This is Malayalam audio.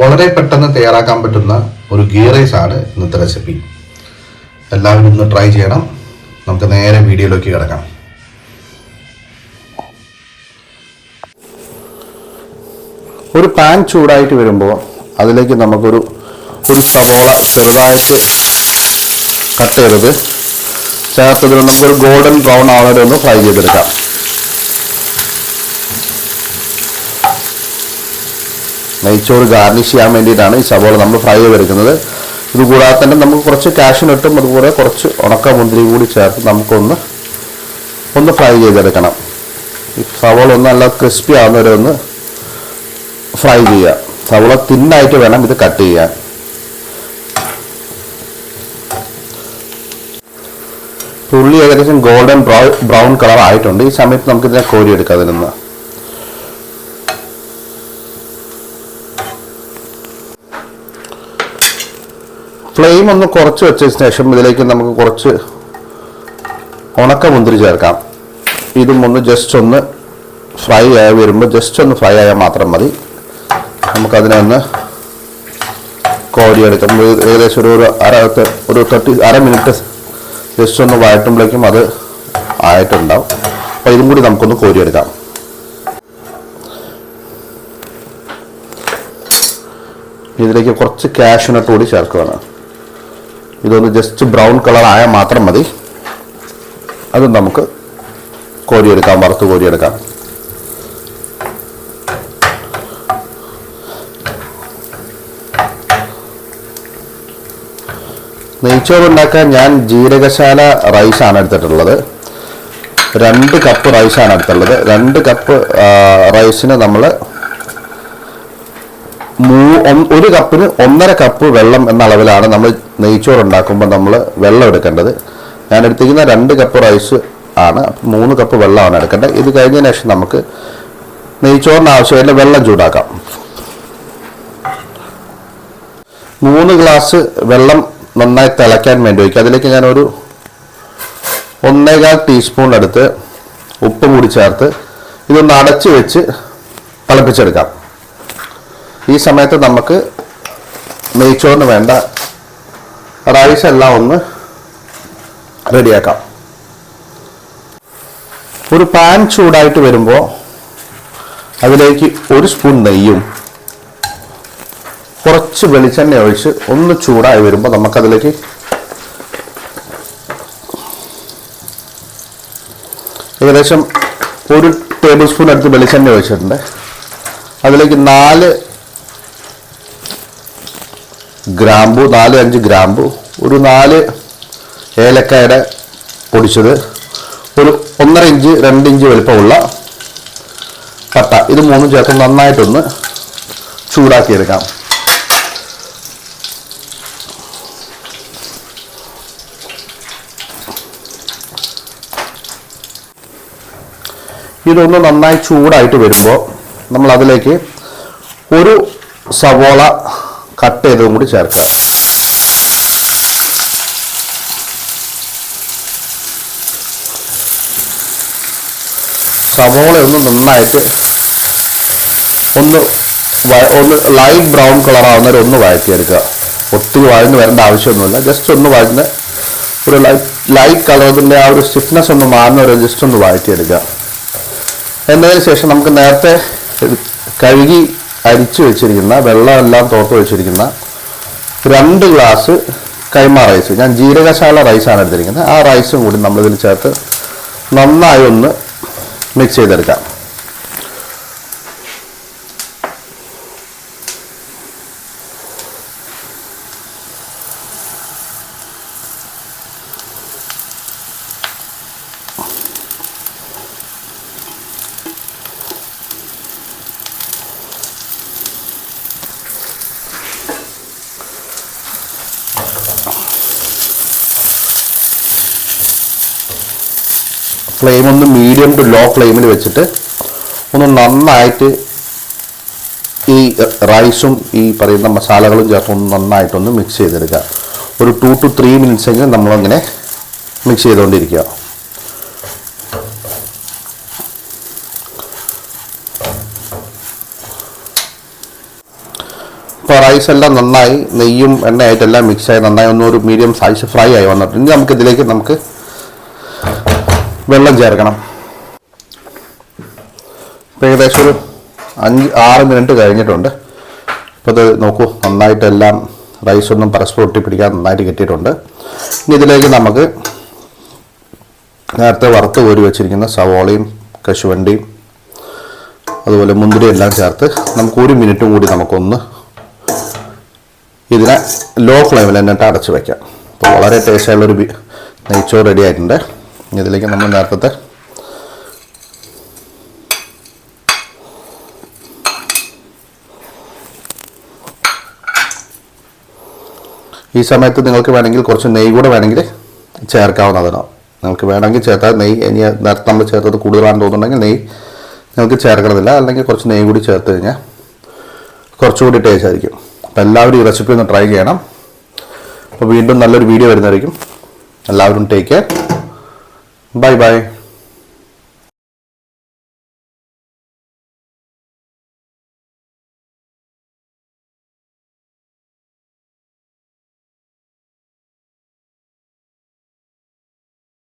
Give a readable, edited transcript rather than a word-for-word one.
വളരെ പെട്ടെന്ന് തയ്യാറാക്കാൻ പറ്റുന്ന ഒരു ഗീ റൈസ് ആണ് ഇന്നത്തെ റെസിപ്പി. എല്ലാവരും ഒന്ന് ട്രൈ ചെയ്യണം. നമുക്ക് നേരെ വീഡിയോയിലേക്ക് കിടക്കാം. ഒരു പാൻ ചൂടായിട്ട് വരുമ്പോൾ അതിലേക്ക് നമുക്കൊരു സവോള ചെറുതായിട്ട് കട്ട് ചെയ്തത് ചേർത്തതിന് നമുക്കൊരു ഗോൾഡൻ ബ്രൗൺ ആവുന്നവരെ ഒന്ന് ഫ്രൈ ചെയ്തെടുക്കാം. നെയ്ച്ചോറ് ഗാർണിഷ് ചെയ്യാൻ വേണ്ടിയിട്ടാണ് ഈ സവോള നമ്മൾ ഫ്രൈ ചെയ്തെടുക്കുന്നത്. ഇതുകൂടാതെ തന്നെ നമുക്ക് കുറച്ച് കാഷ്യൂനട്ടും അതുപോലെ കുറച്ച് ഉണക്ക മുന്തിരി കൂടി ചേർത്ത് നമുക്കൊന്ന് ഫ്രൈ ചെയ്തെടുക്കണം. ഈ സവോള ഒന്ന് നല്ല ക്രിസ്പി ആവുന്നവരെ ഒന്ന് ഫ്രൈ ചെയ്യുക. സവോള തിന്നായിട്ട് വേണം ഇത് കട്ട് ചെയ്യാൻ. ഉള്ളി ഏകദേശം ഗോൾഡൻ ബ്രൗൺ കളർ ആയിട്ടുണ്ട്. ഈ സമയത്ത് നമുക്കിതിനെ കോരിയെടുക്കാം. അതിൽ നിന്ന് ഫ്ലെയിം ഒന്ന് കുറച്ച് വെച്ചതിന് ശേഷം ഇതിലേക്ക് നമുക്ക് കുറച്ച് ഉണക്ക മുന്തിരി ചേർക്കാം. ഇതും ഒന്ന് ജസ്റ്റ് ഒന്ന് ഫ്രൈ ആയി വരുമ്പോൾ ജസ്റ്റ് ഒന്ന് ഫ്രൈ ആയാൽ മാത്രം മതി. നമുക്കതിനെ ഒന്ന് കോരിയെടുക്കാം. ഏകദേശം ഒരു അര മിനിറ്റ് ജസ്റ്റ് ഒന്ന് വഴറ്റുമ്പോഴേക്കും അത് ആയിട്ടുണ്ടാവും. അപ്പോൾ ഇതും കൂടി നമുക്കൊന്ന് കോരിയെടുക്കാം. ഇതിലേക്ക് കുറച്ച് കാഷ്യൂനട്ട് കൂടി ചേർക്കുകയാണ്. ഇതൊന്ന് ജസ്റ്റ് ബ്രൗൺ കളർ ആയാൽ മാത്രം മതി. അത് നമുക്ക് കോരിയെടുക്കാം, വറുത്ത് കോരിയെടുക്കാം. നെയ്ച്ചോറ് ഉണ്ടാക്കാൻ ഞാൻ ജീരകശാല റൈസാണ് എടുത്തിട്ടുള്ളത്. 2 കപ്പ് റൈസാണ് എടുത്തുള്ളത്. 2 കപ്പ് റൈസിന് നമ്മൾ 1 കപ്പിന് 1.5 കപ്പ് വെള്ളം എന്ന അളവിലാണ് നമ്മൾ നെയ്ച്ചോറ് ഉണ്ടാക്കുമ്പോൾ നമ്മൾ വെള്ളം എടുക്കേണ്ടത്. ഞാൻ എടുത്തിരിക്കുന്ന 2 കപ്പ് റൈസ് ആണ്. 3 കപ്പ് വെള്ളമാണ് എടുക്കേണ്ടത്. ഇത് കഴിഞ്ഞതിന് ശേഷം നമുക്ക് നെയ്ച്ചോറിന് ആവശ്യമായിട്ടുള്ള വെള്ളം ചൂടാക്കാം. 3 ഗ്ലാസ് വെള്ളം നന്നായി തിളയ്ക്കാൻ വേണ്ടി വയ്ക്കുക. അതിലേക്ക് ഞാനൊരു 1.25 ടീസ്പൂൺ എടുത്ത് ഉപ്പ് കൂടി ചേർത്ത് ഇതൊന്ന് അടച്ച് വെച്ച് തിളപ്പിച്ചെടുക്കാം. ഈ സമയത്ത് നമുക്ക് നെയ്ച്ചോറിന് വേണ്ട റൈസ് എല്ലാം ഒന്ന് റെഡിയാക്കാം. ഒരു പാൻ ചൂടായിട്ട് വരുമ്പോൾ അതിലേക്ക് 1 സ്പൂൺ നെയ്യും കുറച്ച് വെളിച്ചെണ്ണ ഒഴിച്ച് ഒന്ന് ചൂടായി വരുമ്പോൾ നമുക്കതിലേക്ക് ഏകദേശം 1 ടേബിൾ സ്പൂൺ അടുത്ത് വെളിച്ചെണ്ണ ഒഴിച്ചിട്ടുണ്ട്. അതിലേക്ക് 4 ഗ്രാമ്പു, 4-5 ഗ്രാമ്പു, ഒരു 4 ഏലക്കായുടെ പൊടിച്ചത്, ഒരു 1.5 ഇഞ്ച് 2 ഇഞ്ച് വലുപ്പമുള്ള പട്ട, ഇത് 3 ചേർത്ത് നന്നായിട്ടൊന്ന് ചൂടാക്കിയെടുക്കാം. ഇതൊന്ന് നന്നായി ചൂടായിട്ട് വരുമ്പോൾ നമ്മൾ അതിലേക്ക് ഒരു സവോള കട്ട് ചെയ്തതും കൂടി ചേർക്കാം. സവോള ഒന്ന് നന്നായിട്ട് ഒന്ന് ലൈറ്റ് ബ്രൗൺ കളർ ആവുന്നവരെ ഒന്ന് വഴറ്റിയെടുക്കുക. ഒത്തിരി വഴന്ന് വരേണ്ട ആവശ്യമൊന്നുമില്ല. ജസ്റ്റ് ഒന്ന് വഴന്ന് ഒരു ലൈറ്റ് കളറിൻ്റെ ആ ഒരു സ്റ്റിഫ്നെസ് ഒന്ന് മാറുന്നവരെ ജസ്റ്റ് ഒന്ന് വഴറ്റിയെടുക്കുക. എന്നതിന് ശേഷം നമുക്ക് നേരത്തെ കഴുകി അരിച്ചു വെച്ചിരിക്കുന്ന വെള്ളമെല്ലാം തോർത്ത് വെച്ചിരിക്കുന്ന 2 ഗ്ലാസ് കൈമ റൈസ്, ഞാൻ ജീരകശാല റൈസാണ് എടുത്തിരിക്കുന്നത്, ആ റൈസും കൂടി നമ്മളിതിൽ ചേർത്ത് നന്നായി ഒന്ന് മിക്സ് ചെയ്തെടുക്കാം. ഫ്ലെയിം ഒന്ന് മീഡിയം ടു ലോ ഫ്ലെയിമിൽ വെച്ചിട്ട് ഒന്ന് നന്നായിട്ട് ഈ റൈസും ഈ പറയുന്ന മസാലകളും ചേർത്ത് ഒന്ന് നന്നായിട്ടൊന്ന് മിക്സ് ചെയ്തെടുക്കുക. ഒരു 2 to 3 മിനിറ്റ്സ് എങ്കിലും നമ്മളങ്ങനെ മിക്സ് ചെയ്തുകൊണ്ടിരിക്കുക. ഇപ്പോൾ റൈസ് എല്ലാം നന്നായി നെയ്യും എണ്ണയായിട്ടെല്ലാം മിക്സായി നന്നായി ഒരു മീഡിയം സൈസ് ഫ്രൈ ആയി വന്നിട്ടുണ്ട്. ഇനി നമുക്ക് വെള്ളം ചേർക്കണം. ഇപ്പോൾ ഏകദേശം ഒരു 5-6 മിനിറ്റ് കഴിഞ്ഞിട്ടുണ്ട്. ഇപ്പോൾ ഇത് നോക്കൂ, നന്നായിട്ടെല്ലാം റൈസൊന്നും പരസ്പരം ഒട്ടിപ്പിടിക്കാൻ നന്നായിട്ട് കിട്ടിയിട്ടുണ്ട്. ഇനി ഇതിലേക്ക് നമുക്ക് നേരത്തെ വറുത്ത് കോരി വെച്ചിരിക്കുന്ന സവോളയും കശുവണ്ടിയും അതുപോലെ മുന്തിരി എല്ലാം ചേർത്ത് നമുക്ക് 1 മിനിറ്റും കൂടി നമുക്കൊന്ന് ഇതിനെ ലോ ഫ്ലെയിമിൽ എന്നിട്ട് അടച്ച് വയ്ക്കാം. അപ്പോൾ വളരെ ടേസ്റ്റായുള്ളൊരു നെയ്ച്ചോറ് റെഡി ആയിട്ടുണ്ട്. ഇതിലേക്ക് നമ്മൾ നേരത്തെ ഈ സമയത്ത് നിങ്ങൾക്ക് വേണമെങ്കിൽ കുറച്ച് നെയ്യ് കൂടെ വേണമെങ്കിൽ ചേർക്കാവുന്നതാണ്. നിങ്ങൾക്ക് വേണമെങ്കിൽ ചേർത്താൽ നെയ്യ് ഇനി നേരത്തെ നമ്മൾ ചേർത്തത് കൂടുതലാണെന്ന് തോന്നുന്നുണ്ടെങ്കിൽ നെയ്യ് നിങ്ങൾക്ക് ചേർക്കണമെന്നില്ല. അല്ലെങ്കിൽ കുറച്ച് നെയ്യ് കൂടി ചേർത്ത് കഴിഞ്ഞാൽ കുറച്ചുകൂടി ടേസ്റ്റ് ആയിരിക്കും. അപ്പോൾ എല്ലാവരും ഈ റെസിപ്പി ഒന്ന് ട്രൈ ചെയ്യണം. അപ്പോൾ വീണ്ടും നല്ലൊരു വീഡിയോ വരുന്നതായിരിക്കും. എല്ലാവരും ടേക്ക് കെയർ. Bye bye.